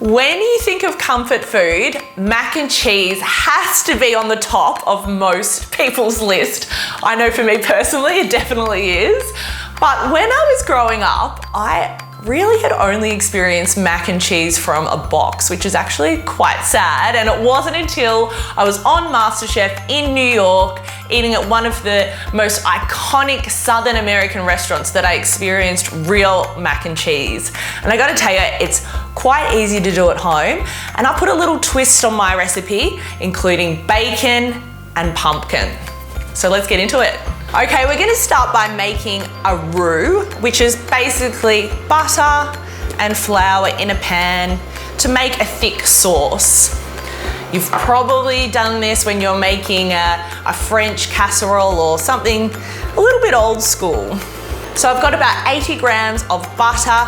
When you think of comfort food, mac and cheese has to be on the top of most people's list. I know for me personally, it definitely is. But when I was growing up, I really had only experienced mac and cheese from a box, which is actually quite sad. And it wasn't until I was on MasterChef in New York, eating at one of the most iconic Southern American restaurants, that I experienced real mac and cheese. And I gotta tell you, it's quite easy to do at home. And I put a little twist on my recipe, including bacon and pumpkin. So let's get into it. Okay, we're gonna start by making a roux, which is basically butter and flour in a pan to make a thick sauce. You've probably done this when you're making a French casserole or something a little bit old school. So I've got about 80 grams of butter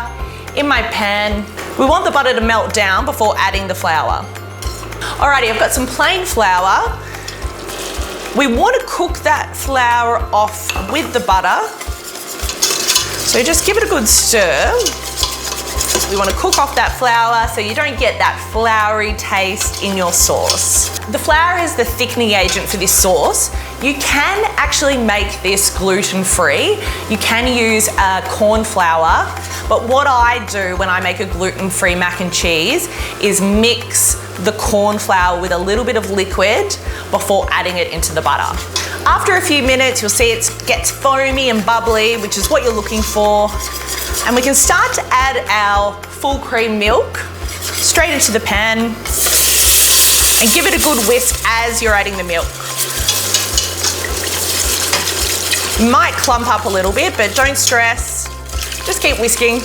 in my pan. We want the butter to melt down before adding the flour. Alrighty, I've got some plain flour. We want to cook that flour off with the butter. So just give it a good stir. We want to cook off that flour so you don't get that floury taste in your sauce. The flour is the thickening agent for this sauce. You can actually make this gluten-free. You can use corn flour, but what I do when I make a gluten-free mac and cheese is mix the corn flour with a little bit of liquid before adding it into the butter. After a few minutes, you'll see it gets foamy and bubbly, which is what you're looking for. And we can start to add our full cream milk straight into the pan and give it a good whisk as you're adding the milk. It might clump up a little bit, but don't stress. Just keep whisking.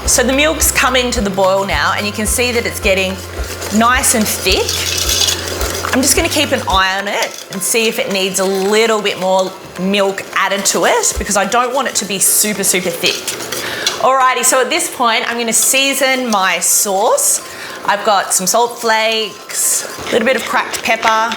So the milk's coming to the boil now, and you can see that it's getting nice and thick. I'm just gonna keep an eye on it and see if it needs a little bit more milk added to it, because I don't want it to be super, super thick. Alrighty, so at this point, I'm gonna season my sauce. I've got some salt flakes, a little bit of cracked pepper,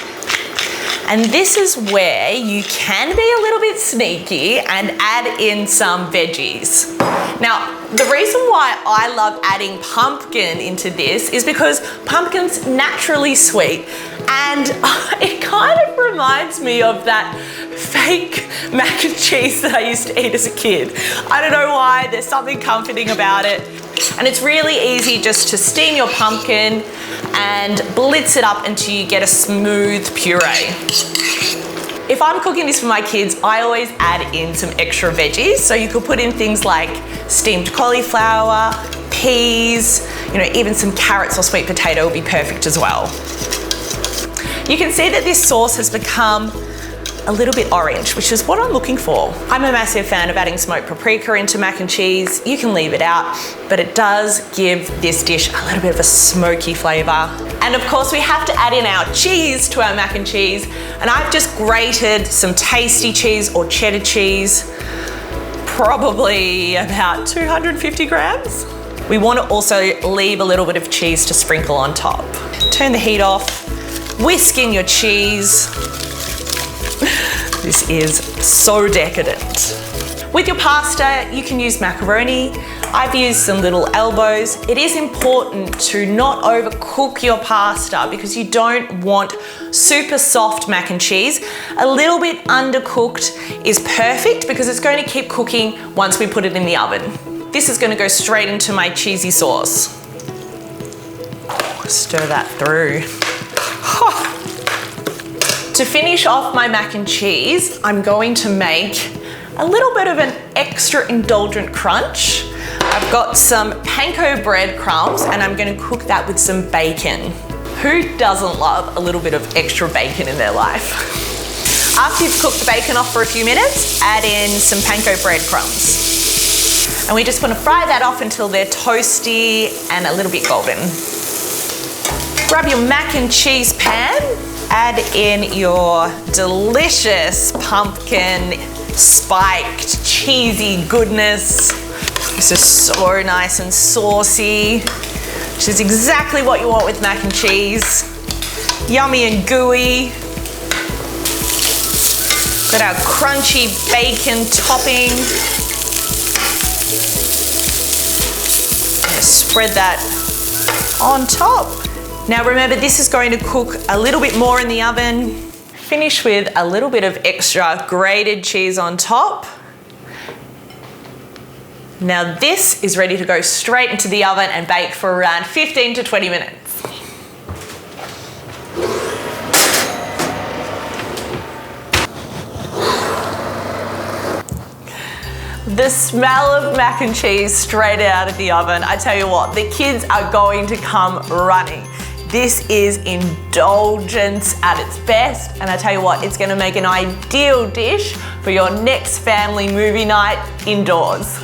and this is where you can be a little bit sneaky and add in some veggies. Now, the reason why I love adding pumpkin into this is because pumpkin's naturally sweet, and it kind of reminds me of that fake mac and cheese that I used to eat as a kid. I don't know why, there's something comforting about it. And it's really easy just to steam your pumpkin and blitz it up until you get a smooth puree. If I'm cooking this for my kids, I always add in some extra veggies. So you could put in things like steamed cauliflower, peas, even some carrots or sweet potato would be perfect as well. You can see that this sauce has become a little bit orange, which is what I'm looking for. I'm a massive fan of adding smoked paprika into mac and cheese. You can leave it out, but it does give this dish a little bit of a smoky flavor. And of course, we have to add in our cheese to our mac and cheese. And I've just grated some tasty cheese or cheddar cheese, probably about 250 grams. We want to also leave a little bit of cheese to sprinkle on top. Turn the heat off, whisk in your cheese. This is so decadent. With your pasta, you can use macaroni. I've used some little elbows. It is important to not overcook your pasta because you don't want super soft mac and cheese. A little bit undercooked is perfect because it's going to keep cooking once we put it in the oven. This is going to go straight into my cheesy sauce. Stir that through. To finish off my mac and cheese, I'm going to make a little bit of an extra indulgent crunch. I've got some panko bread crumbs and I'm going to cook that with some bacon. Who doesn't love a little bit of extra bacon in their life? After you've cooked the bacon off for a few minutes, add in some panko bread crumbs. And we just want to fry that off until they're toasty and a little bit golden. Grab your mac and cheese pan. Add in your delicious pumpkin spiked cheesy goodness. This is so nice and saucy, which is exactly what you want with mac and cheese. Yummy and gooey. Got our crunchy bacon topping. Spread that on top. Now remember, this is going to cook a little bit more in the oven. Finish with a little bit of extra grated cheese on top. Now this is ready to go straight into the oven and bake for around 15 to 20 minutes. The smell of mac and cheese straight out of the oven, I tell you what, the kids are going to come running. This is indulgence at its best, and I tell you what, it's going to make an ideal dish for your next family movie night indoors.